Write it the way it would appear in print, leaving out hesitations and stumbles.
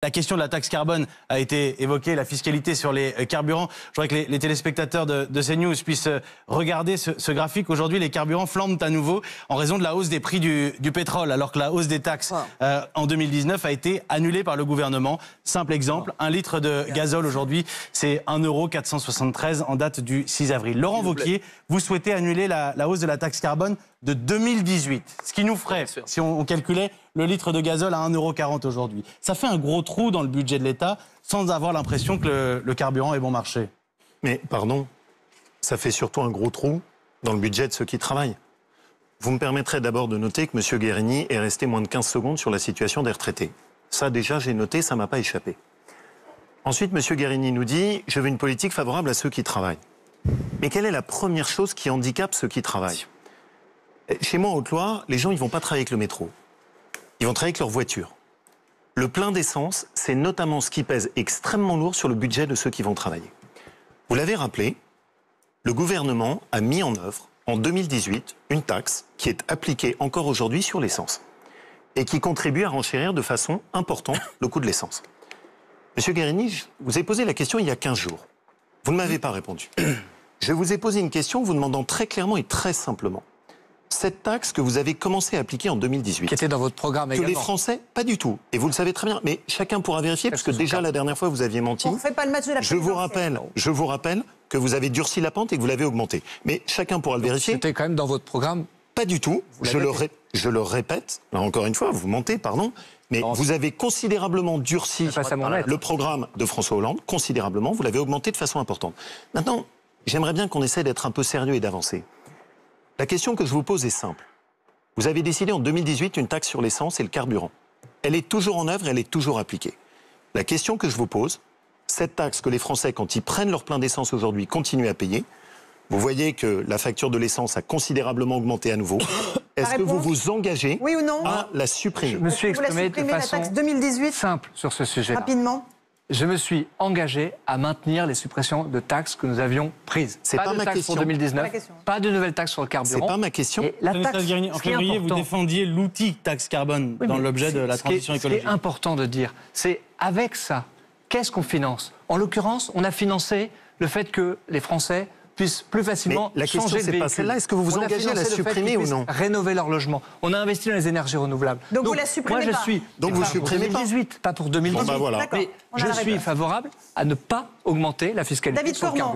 La question de la taxe carbone a été évoquée, la fiscalité sur les carburants. Je voudrais que les téléspectateurs de CNews puissent regarder ce graphique. Aujourd'hui, les carburants flambent à nouveau en raison de la hausse des prix du pétrole, alors que la hausse des taxes en 2019 a été annulée par le gouvernement. Simple exemple, 1 litre de gazole aujourd'hui, c'est 1,473 € en date du 6 avril. Laurent Wauquiez, vous souhaitez annuler la hausse de la taxe carbone de 2018, ce qui nous ferait, si on calculait le litre de gazole à 1,40 € aujourd'hui. Ça fait un gros trou dans le budget de l'État sans avoir l'impression que le carburant est bon marché. Mais pardon, ça fait surtout un gros trou dans le budget de ceux qui travaillent. Vous me permettrez d'abord de noter que M. Guérini est resté moins de 15 secondes sur la situation des retraités. Ça déjà j'ai noté, ça ne m'a pas échappé. Ensuite, M. Guérini nous dit « je veux une politique favorable à ceux qui travaillent ». Mais quelle est la première chose qui handicape ceux qui travaillent ? Chez moi, en Haute-Loire, les gens, ils ne vont pas travailler avec le métro. Ils vont travailler avec leur voiture. Le plein d'essence, c'est notamment ce qui pèse extrêmement lourd sur le budget de ceux qui vont travailler. Vous l'avez rappelé, le gouvernement a mis en œuvre, en 2018, une taxe qui est appliquée encore aujourd'hui sur l'essence et qui contribue à renchérir de façon importante le coût de l'essence. Monsieur Guérini, je vous ai posé la question il y a 15 jours. Vous ne m'avez pas répondu. Je vous ai posé une question vous demandant très clairement et très simplement. Cette taxe que vous avez commencé à appliquer en 2018... Qui était dans votre programme également. Que les Français, pas du tout. Et vous le savez très bien. Mais chacun pourra vérifier, parce que déjà la dernière fois, vous aviez menti. On ne fait pas le match de la je vous rappelle que vous avez durci la pente et que vous l'avez augmenté. Mais chacun pourra le vérifier. C'était quand même dans votre programme. Pas du tout. Je le répète. Là, encore une fois, vous mentez, pardon. Mais vous avez considérablement durci le programme de François Hollande. Considérablement. Vous l'avez augmenté de façon importante. Maintenant, j'aimerais bien qu'on essaie d'être un peu sérieux et d'avancer. La question que je vous pose est simple. Vous avez décidé en 2018 une taxe sur l'essence et le carburant. Elle est toujours en œuvre et elle est toujours appliquée. La question que je vous pose, cette taxe que les Français, quand ils prennent leur plein d'essence aujourd'hui, continuent à payer, vous voyez que la facture de l'essence a considérablement augmenté à nouveau. Est-ce que vous vous engagez à la supprimer ? Je me suis exprimé de façon la taxe 2018 simple sur ce sujet. Rapidement. Je me suis engagé à maintenir les suppressions de taxes que nous avions prises. C'est pas ma question. Pour 2019, pas de nouvelles taxes sur le carburant. C'est pas ma question. Et la taxe, en février, vous défendiez l'outil taxe carbone dans l'objet de la transition écologique. Ce qui est important de dire, c'est avec ça, qu'est-ce qu'on finance ? En l'occurrence, on a financé le fait que les Français puissent plus facilement la question, changer de véhicule. Pas celle-là. Est-ce que vous vous engagez à la supprimer ou non ? Rénover leur logement. On a investi dans les énergies renouvelables. Donc vous la supprimez moi, je suis Donc vous supprimez pour 2018, pas pour 2018. Bon, bah voilà. Mais je suis favorable à ne pas augmenter la fiscalité sur le carburant.